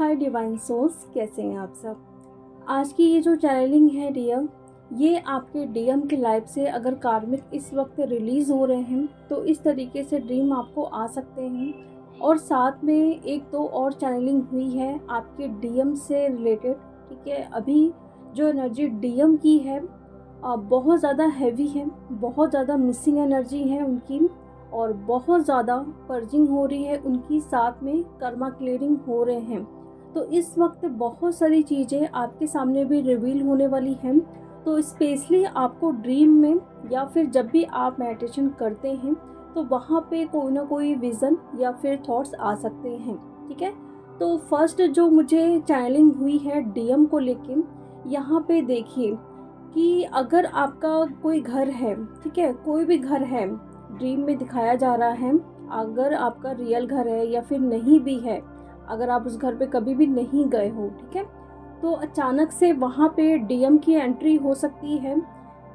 हाय divine souls, कैसे हैं आप सब। आज की ये जो चैनलिंग है डियर, ये आपके डीएम की लाइफ से अगर कार्मिक इस वक्त रिलीज़ हो रहे हैं तो इस तरीके से ड्रीम आपको आ सकते हैं। और साथ में एक दो और चैनलिंग हुई है आपके डीएम से रिलेटेड। ठीक है, अभी जो एनर्जी डीएम की है बहुत ज़्यादा हैवी है, बहुत ज़्यादा मिसिंग एनर्जी है उनकी, और बहुत ज़्यादा पर्जिंग हो रही है उनकी, साथ में कर्मा क्लियरिंग हो रहे हैं। तो इस वक्त बहुत सारी चीज़ें आपके सामने भी रिवील होने वाली हैं। तो स्पेशली आपको ड्रीम में या फिर जब भी आप मेडिटेशन करते हैं तो वहाँ पे कोई ना कोई विज़न या फिर थॉट्स आ सकते हैं। ठीक है, तो फर्स्ट जो मुझे चैनलिंग हुई है डीएम को लेके, यहाँ पे देखिए कि अगर आपका कोई घर है, ठीक है, कोई भी घर है ड्रीम में दिखाया जा रहा है, अगर आपका रियल घर है या फिर नहीं भी है, अगर आप उस घर पे कभी भी नहीं गए हो, ठीक है, तो अचानक से वहाँ पे डीएम की एंट्री हो सकती है।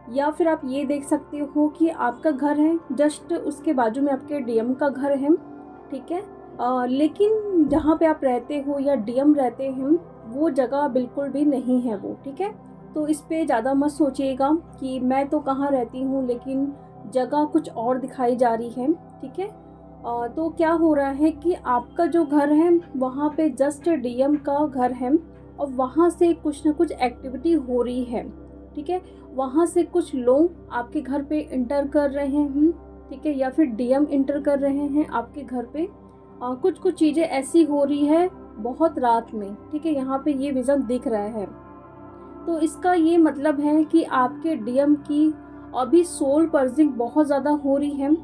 या फिर आप ये देख सकते हो कि आपका घर है, जस्ट उसके बाजू में आपके डीएम का घर है। ठीक है, लेकिन जहाँ पे आप रहते हो या डीएम रहते हैं वो जगह बिल्कुल भी नहीं है वो। ठीक है, तो इस पे ज़्यादा मत सोचिएगा कि मैं तो कहाँ रहती हूँ, लेकिन जगह कुछ और दिखाई जा रही है। ठीक है, तो क्या हो रहा है कि आपका जो घर है वहाँ पे जस्ट डीएम का घर है और वहाँ से कुछ ना कुछ एक्टिविटी हो रही है। ठीक है, वहाँ से कुछ लोग आपके घर पे इंटर कर रहे हैं। ठीक है, या फिर डीएम इंटर कर रहे हैं आपके घर पे। कुछ कुछ चीज़ें ऐसी हो रही है बहुत रात में। ठीक है, यहाँ पे ये विज़न दिख रहा है। तो इसका ये मतलब है कि आपके डीएम की अभी सोल पर्जिंग बहुत ज़्यादा हो रही है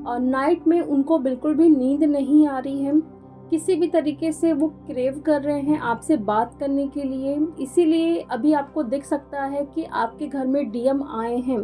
और नाइट में उनको बिल्कुल भी नींद नहीं आ रही है। किसी भी तरीके से वो क्रेव कर रहे हैं आपसे बात करने के लिए, इसीलिए अभी आपको दिख सकता है कि आपके घर में डीएम आए हैं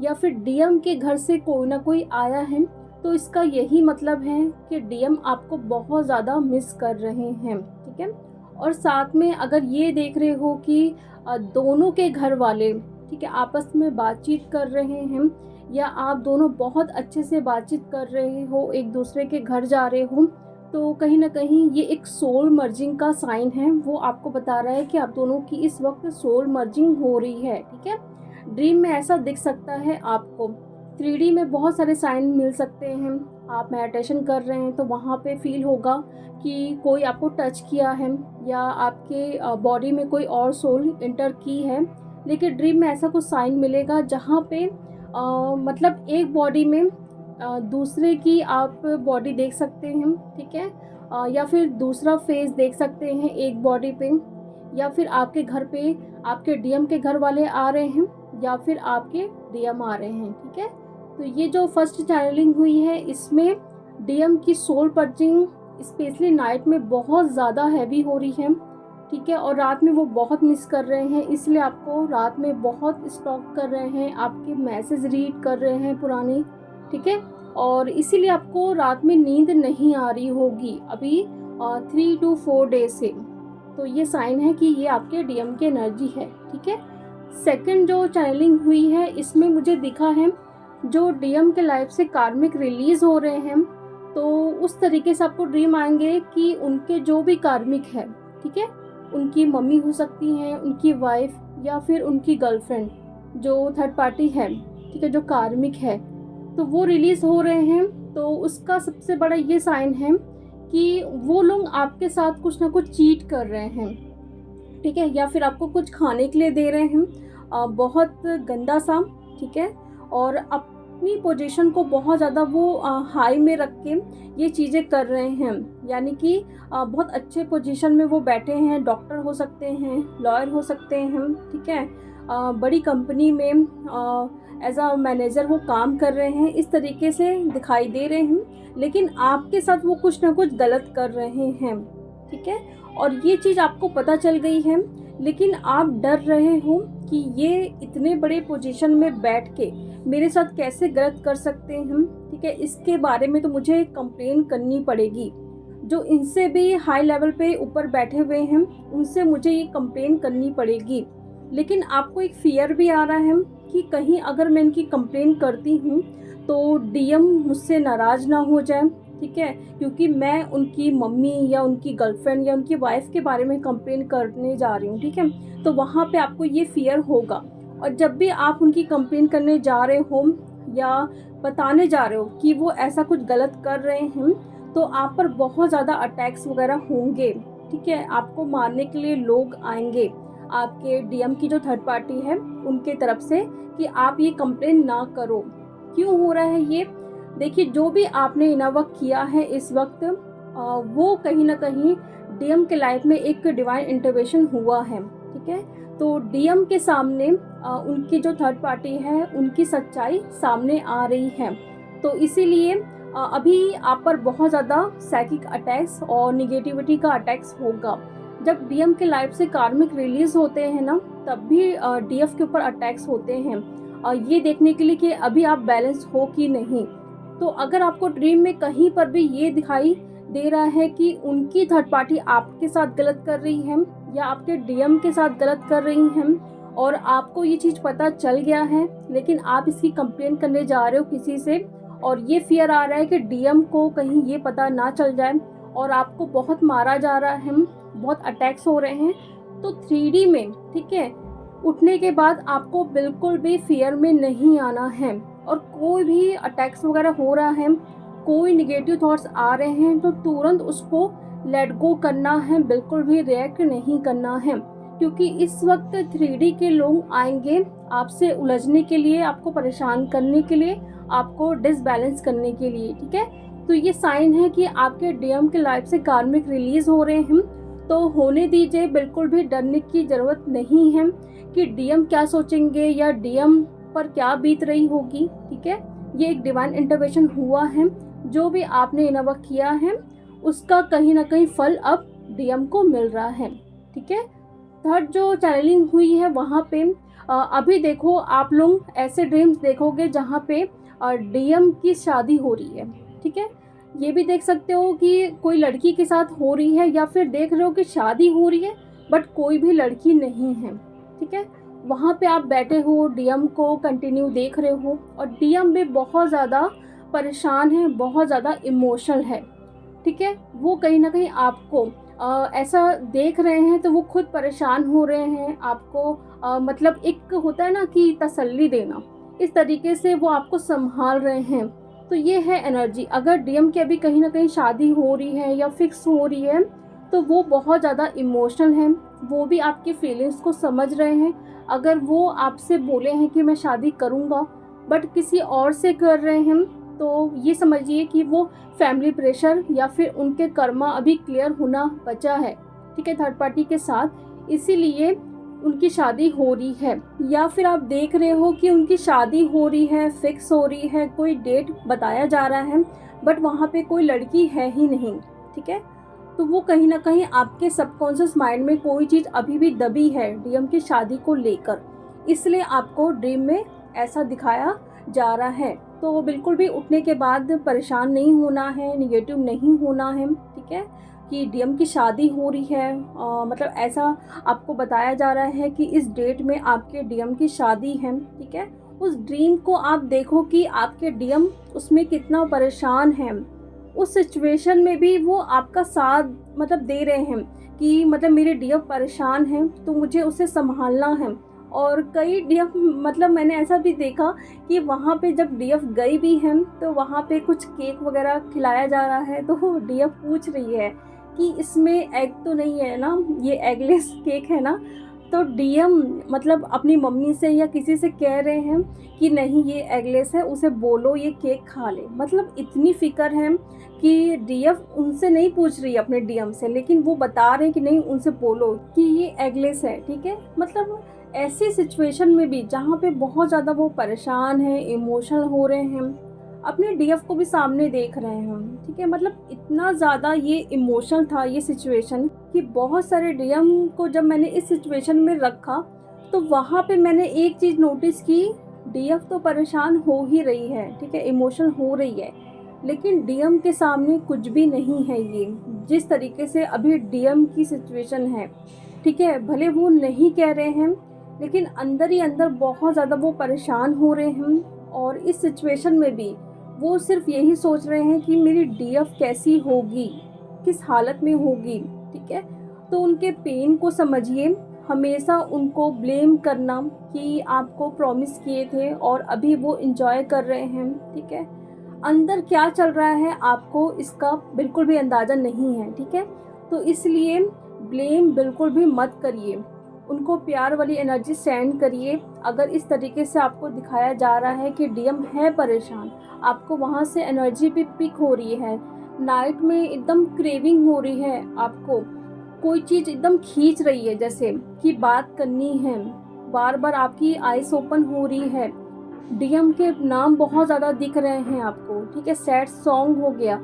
या फिर डीएम के घर से कोई ना कोई आया है। तो इसका यही मतलब है कि डीएम आपको बहुत ज़्यादा मिस कर रहे हैं। ठीक है, और साथ में अगर ये देख रहे हो कि दोनों के घर वाले, ठीक है, आपस में बातचीत कर रहे हैं या आप दोनों बहुत अच्छे से बातचीत कर रहे हो, एक दूसरे के घर जा रहे हो, तो कहीं ना कहीं ये एक सोल मर्जिंग का साइन है। वो आपको बता रहा है कि आप दोनों की इस वक्त सोल मर्जिंग हो रही है। ठीक है, ड्रीम में ऐसा दिख सकता है आपको। 3D में बहुत सारे साइन मिल सकते हैं। आप मेडिटेशन कर रहे हैं तो वहाँ पे फील होगा कि कोई आपको टच किया है या आपके बॉडी में कोई और सोल इंटर की है। लेकिन ड्रीम में ऐसा कुछ साइन मिलेगा जहाँ पे मतलब एक बॉडी में दूसरे की आप बॉडी देख सकते हैं। ठीक है, या फिर दूसरा फेस देख सकते हैं एक बॉडी पे, या फिर आपके घर पे आपके डीएम के घर वाले आ रहे हैं या फिर आपके डीएम आ रहे हैं। ठीक है, तो ये जो फर्स्ट चैनलिंग हुई है इसमें डीएम की सोल पर्जिंग स्पेशली नाइट में बहुत ज़्यादा हैवी हो रही है। ठीक है, और रात में वो बहुत मिस कर रहे हैं, इसलिए आपको रात में बहुत स्टॉक कर रहे हैं, आपके मैसेज रीड कर रहे हैं पुराने। ठीक है, और इसीलिए आपको रात में नींद नहीं आ रही होगी अभी 3 to 4 डेज से। तो ये साइन है कि ये आपके डीएम की एनर्जी है। ठीक है, सेकंड जो चैनलिंग हुई है इसमें मुझे दिखा है जो डीएम के लाइफ से कार्मिक रिलीज हो रहे हैं, तो उस तरीके से आपको ड्रीम आएंगे कि उनके जो भी कार्मिक है, ठीक है, उनकी मम्मी हो सकती हैं, उनकी वाइफ या फिर उनकी गर्लफ्रेंड जो थर्ड पार्टी है, ठीक है, जो कार्मिक है, तो वो रिलीज़ हो रहे हैं। तो उसका सबसे बड़ा ये साइन है कि वो लोग आपके साथ कुछ ना कुछ चीट कर रहे हैं। ठीक है, या फिर आपको कुछ खाने के लिए दे रहे हैं बहुत गंदा सा। ठीक है, और अपनी पोजीशन को बहुत ज़्यादा वो हाई में रख के ये चीज़ें कर रहे हैं, यानी कि बहुत अच्छे पोजीशन में वो बैठे हैं। डॉक्टर हो सकते हैं, लॉयर हो सकते हैं। ठीक है, बड़ी कंपनी में एज अ मैनेजर वो काम कर रहे हैं, इस तरीके से दिखाई दे रहे हैं, लेकिन आपके साथ वो कुछ ना कुछ गलत कर रहे हैं। ठीक है, और ये चीज़ आपको पता चल गई है, लेकिन आप डर रहे हो कि ये इतने बड़े पोजीशन में बैठ के मेरे साथ कैसे गलत कर सकते हैं। ठीक है, इसके बारे में तो मुझे कंप्लेन करनी पड़ेगी। जो इनसे भी हाई लेवल पे ऊपर बैठे हुए हैं उनसे मुझे ये कंप्लेन करनी पड़ेगी। लेकिन आपको एक फियर भी आ रहा है कि कहीं अगर मैं इनकी कंप्लेन करती हूँ तो डीएम मुझसे नाराज़ ना हो जाए, ठीक है, क्योंकि मैं उनकी मम्मी या उनकी गर्लफ्रेंड या उनकी वाइफ के बारे में कंप्लेन करने जा रही हूँ, ठीक है, तो वहाँ पे आपको ये फ़ियर होगा। और जब भी आप उनकी कंप्लेन करने जा रहे हो या बताने जा रहे हो कि वो ऐसा कुछ गलत कर रहे हैं, तो आप पर बहुत ज़्यादा अटैक्स वगैरह होंगे, ठीक है, आपको मारने के लिए लोग आएंगे, आपके डीएम की जो थर्ड पार्टी है उनके तरफ से, कि आप ये कंप्लेन ना करो। क्यों हो रहा है ये? देखिए, जो भी आपने इनवॉक किया है इस वक्त, वो कहीं ना कहीं डीएम के लाइफ में एक डिवाइन इंटरवेंशन हुआ है, ठीक है। तो डीएम के सामने उनकी जो थर्ड पार्टी है उनकी सच्चाई सामने आ रही है। तो इसीलिए अभी आप पर बहुत ज़्यादा साइकिक अटैक्स और निगेटिविटी का अटैक्स होगा। जब डीएम के लाइफ से कार्मिक रिलीज होते हैं ना, तब भी डीएफ के ऊपर अटैक्स होते हैं, ये देखने के लिए कि अभी आप बैलेंस हो कि नहीं। तो अगर आपको ड्रीम में कहीं पर भी ये दिखाई दे रहा है कि उनकी थर्ड पार्टी आपके साथ गलत कर रही है या आपके डीएम के साथ गलत कर रही हैं, और आपको ये चीज़ पता चल गया है, लेकिन आप इसकी कंप्लेन करने जा रहे हो किसी से, और ये फियर आ रहा है कि डीएम को कहीं ये पता ना चल जाए और आपको बहुत मारा जा रहा है, बहुत अटैक्स हो रहे हैं, तो 3D में, ठीक है, उठने के बाद आपको बिल्कुल भी फियर में नहीं आना है। और कोई भी अटैक्स वगैरह हो रहा है, कोई निगेटिव थॉट्स आ रहे हैं, तो तुरंत उसको लेट गो करना है, बिल्कुल भी रिएक्ट नहीं करना है। क्योंकि इस वक्त 3D के लोग आएंगे आपसे उलझने के लिए, आपको परेशान करने के लिए, आपको डिसबैलेंस करने के लिए, ठीक है। तो ये साइन है कि आपके डीएम के लाइफ से कार्मिक रिलीज हो रहे हैं, तो होने दीजिए, बिल्कुल भी डरने की ज़रूरत नहीं है कि डीएम क्या सोचेंगे या डीएम पर क्या बीत रही होगी, ठीक है। ये एक डिवाइन इंटरवेंशन हुआ है, जो भी आपने इनवॉक किया है उसका कहीं ना कहीं फल अब डीएम को मिल रहा है, ठीक है। थर्ड जो चैनलिंग हुई है वहाँ पे अभी देखो, आप लोग ऐसे ड्रीम्स देखोगे जहाँ पे डीएम की शादी हो रही है, ठीक है। ये भी देख सकते हो कि कोई लड़की के साथ हो रही है, या फिर देख रहे हो कि शादी हो रही है बट कोई भी लड़की नहीं है, ठीक है। वहाँ पे आप बैठे हो, डीएम को कंटिन्यू देख रहे हो, और डीएम भी बहुत ज़्यादा परेशान है, बहुत ज़्यादा इमोशनल है, ठीक है। वो कहीं ना कहीं आपको ऐसा देख रहे हैं, तो वो खुद परेशान हो रहे हैं, आपको मतलब एक होता है ना कि तसल्ली देना, इस तरीके से वो आपको संभाल रहे हैं। तो ये है एनर्जी। अगर डीएम की अभी कहीं ना कहीं शादी हो रही है या फिक्स हो रही है, तो वो बहुत ज़्यादा इमोशनल हैं, वो भी आपकी फीलिंग्स को समझ रहे हैं। अगर वो आपसे बोले हैं कि मैं शादी करूँगा बट किसी और से कर रहे हैं, तो ये समझिए कि वो फैमिली प्रेशर या फिर उनके कर्मा अभी क्लियर होना बचा है, ठीक है, थर्ड पार्टी के साथ, इसीलिए उनकी शादी हो रही है। या फिर आप देख रहे हो कि उनकी शादी हो रही है, फिक्स हो रही है, कोई डेट बताया जा रहा है बट वहाँ पे कोई लड़की है ही नहीं, ठीक है। तो वो कहीं ना कहीं आपके सबकॉन्शियस माइंड में कोई चीज़ अभी भी दबी है डीएम की शादी को लेकर, इसलिए आपको ड्रीम में ऐसा दिखाया जा रहा है। तो बिल्कुल भी उठने के बाद परेशान नहीं होना है, निगेटिव नहीं होना है, ठीक है, कि डीएम की शादी हो रही है, मतलब ऐसा आपको बताया जा रहा है कि इस डेट में आपके डीएम की शादी है, ठीक है। उस ड्रीम को आप देखो कि आपके डीएम उसमें कितना परेशान है, उस सिचुएशन में भी वो आपका साथ मतलब दे रहे हैं कि मतलब मेरे डीएम परेशान हैं तो मुझे उसे संभालना है। और कई डीएफ मतलब मैंने ऐसा भी देखा कि वहाँ पे जब डीएफ गई भी हैं तो वहाँ पे कुछ केक वगैरह खिलाया जा रहा है, तो डीएफ पूछ रही है कि इसमें एग तो नहीं है ना, ये एगलेस केक है ना। तो डीएम मतलब अपनी मम्मी से या किसी से कह रहे हैं कि नहीं ये एगलेस है, उसे बोलो ये केक खा ले। मतलब इतनी फिक्र है कि डीएफ उनसे नहीं पूछ रही है अपने डीएम से, लेकिन वो बता रहे हैं कि नहीं उनसे बोलो कि ये एगलेस है, ठीक है। मतलब ऐसी सिचुएशन में भी जहाँ पे बहुत ज़्यादा वो परेशान है, इमोशनल हो रहे हैं, अपने डीएफ को भी सामने देख रहे हैं, ठीक है। मतलब इतना ज़्यादा ये इमोशनल था ये सिचुएशन कि बहुत सारे डीएम को जब मैंने इस सिचुएशन में रखा तो वहाँ पे मैंने एक चीज़ नोटिस की, डीएफ तो परेशान हो ही रही है, ठीक है, इमोशनल हो रही है, लेकिन डीएम के सामने कुछ भी नहीं है। ये जिस तरीके से अभी डीएम की सिचुएशन है, ठीक है, भले वो नहीं कह रहे हैं लेकिन अंदर ही अंदर बहुत ज़्यादा वो परेशान हो रहे हैं। और इस सिचुएशन में भी वो सिर्फ यही सोच रहे हैं कि मेरी डीएफ कैसी होगी, किस हालत में होगी, ठीक है। तो उनके पेन को समझिए। हमेशा उनको ब्लेम करना कि आपको प्रॉमिस किए थे और अभी वो एंजॉय कर रहे हैं, ठीक है। अंदर क्या चल रहा है आपको इसका बिल्कुल भी अंदाज़ा नहीं है, ठीक है। तो इसलिए ब्लेम बिल्कुल भी मत करिए, उनको प्यार वाली एनर्जी सेंड करिए। अगर इस तरीके से आपको दिखाया जा रहा है कि डीएम है परेशान, आपको वहाँ से एनर्जी भी पिक हो रही है, नाइट में एकदम क्रेविंग हो रही है, आपको कोई चीज़ एकदम खींच रही है, जैसे कि बात करनी है, बार बार आपकी आइस ओपन हो रही है, डीएम के नाम बहुत ज़्यादा दिख रहे हैं आपको, ठीक है, सैड सॉन्ग हो गया,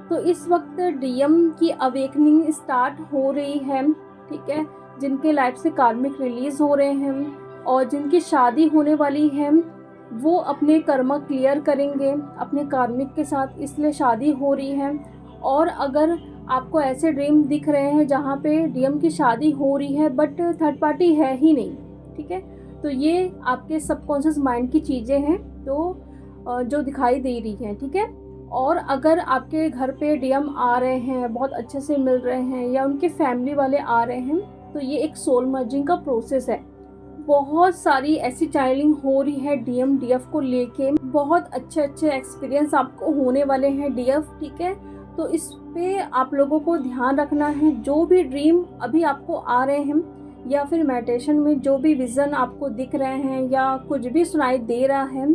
तो इस वक्त डीएम की अवेकनिंग स्टार्ट हो रही है, ठीक है। जिनके लाइफ से कार्मिक रिलीज़ हो रहे हैं और जिनकी शादी होने वाली है, वो अपने कर्म क्लियर करेंगे अपने कार्मिक के साथ, इसलिए शादी हो रही है। और अगर आपको ऐसे ड्रीम दिख रहे हैं जहाँ पे डीएम की शादी हो रही है बट थर्ड पार्टी है ही नहीं, ठीक है, तो ये आपके सबकॉन्शियस माइंड की चीज़ें हैं जो दिखाई दे रही हैं, ठीक है। और अगर आपके घर पे डीएम आ रहे हैं, बहुत अच्छे से मिल रहे हैं, या उनके फैमिली वाले आ रहे हैं, तो ये एक सोल मर्जिंग का प्रोसेस है। बहुत सारी ऐसी चैनलिंग हो रही है डीएम डीएफ को लेके, बहुत अच्छे अच्छे एक्सपीरियंस आपको होने वाले हैं डीएफ, ठीक है। तो इस पे आप लोगों को ध्यान रखना है। जो भी ड्रीम अभी आपको आ रहे हैं या फिर मेडिटेशन में जो भी विज़न आपको दिख रहे हैं या कुछ भी सुनाई दे रहा है,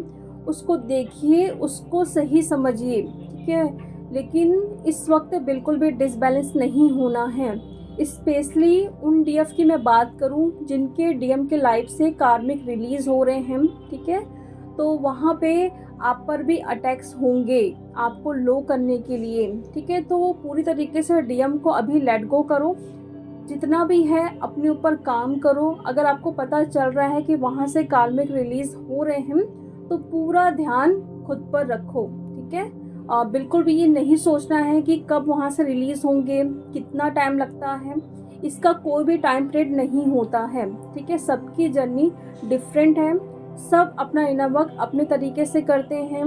उसको देखिए, उसको सही समझिए, ठीक है। लेकिन इस वक्त बिल्कुल भी डिसबैलेंस नहीं होना है। स्पेशली उन डीएफ की मैं बात करूं जिनके डीएम के लाइफ से कार्मिक रिलीज़ हो रहे हैं, ठीक है। तो वहाँ पे आप पर भी अटैक्स होंगे आपको लो करने के लिए, ठीक है। तो पूरी तरीके से डीएम को अभी लेट गो करो, जितना भी है अपने ऊपर काम करो। अगर आपको पता चल रहा है कि वहाँ से कार्मिक रिलीज़ हो रहे हैं, तो पूरा ध्यान खुद पर रखो, ठीक है। बिल्कुल भी ये नहीं सोचना है कि कब वहाँ से रिलीज़ होंगे, कितना टाइम लगता है, इसका कोई भी टाइम पीरियड नहीं होता है, ठीक है। सबकी जर्नी डिफरेंट है, सब अपना इनर वर्क अपने तरीके से करते हैं।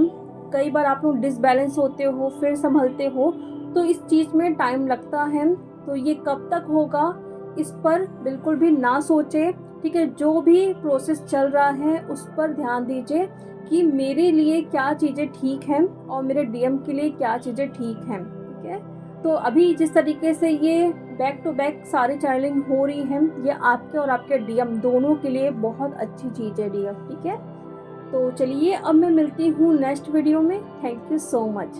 कई बार आप लोग डिसबैलेंस होते हो, फिर संभलते हो, तो इस चीज़ में टाइम लगता है। तो ये कब तक होगा इस पर बिल्कुल भी ना सोचे, ठीक है। जो भी प्रोसेस चल रहा है उस पर ध्यान दीजिए कि मेरे लिए क्या चीज़ें ठीक हैं और मेरे डीएम के लिए क्या चीज़ें ठीक हैं, ठीक है। तो अभी जिस तरीके से ये बैक टू बैक सारी चैनलिंग हो रही है, ये आपके और आपके डीएम दोनों के लिए बहुत अच्छी चीज़ है डीएम, ठीक है। तो चलिए अब मैं मिलती हूँ नेक्स्ट वीडियो में। Thank you so much.